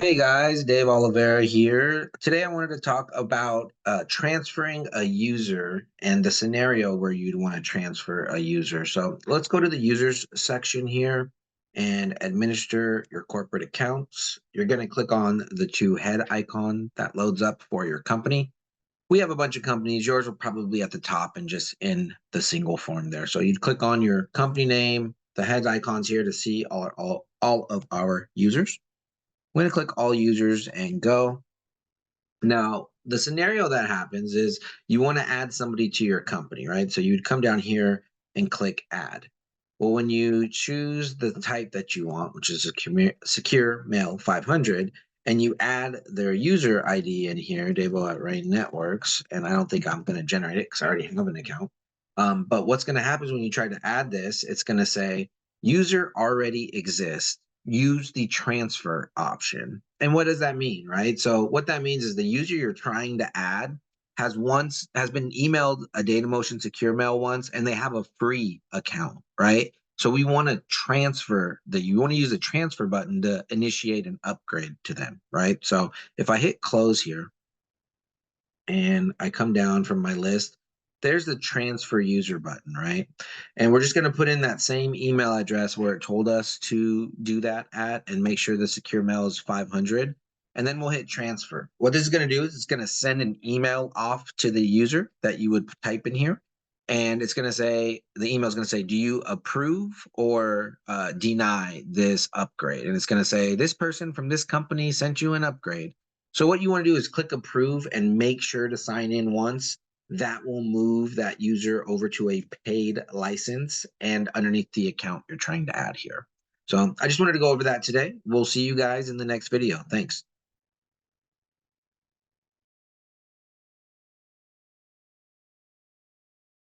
Hey guys, Dave Oliveira here. Today I wanted to talk about transferring a user and the scenario where you'd want to transfer a user. So let's go to the users section here and administer your corporate accounts. You're going to click on the two head icon that loads up for your company. We have a bunch of companies. Yours will probably be at the top and just in the single form there. So you'd click on your company name, the head icons here to see all of our users. I'm going to click all users and go. Now, the scenario that happens is you want to add somebody to your company, right? So you'd come down here and click add. Well, when you choose the type that you want, which is a secure mail 500, and you add their user ID in here, Davo at Rain Networks, and I don't think I'm going to generate it because I already have an account. But what's going to happen is when you try to add this, it's going to say user already exists. Use the transfer option. And what does that mean, right? So what that means is the user you're trying to add has been emailed a DataMotion secure mail once, and they have a free account, right? So we want to you want to use the transfer button to initiate an upgrade to them, right? So if I hit close here and I come down from my list, there's the transfer user button, right? And we're just going to put in that same email address where it told us to do that at and make sure the secure mail is 500. And then we'll hit transfer. What this is going to do is it's going to send an email off to the user that you would type in here. And it's going to say, the email is going to say, do you approve or deny this upgrade? And it's going to say, this person from this company sent you an upgrade. So what you want to do is click approve and make sure to sign in once. That will move that user over to a paid license and underneath the account you're trying to add here. So I just wanted to go over that today. We'll see you guys in the next video. Thanks.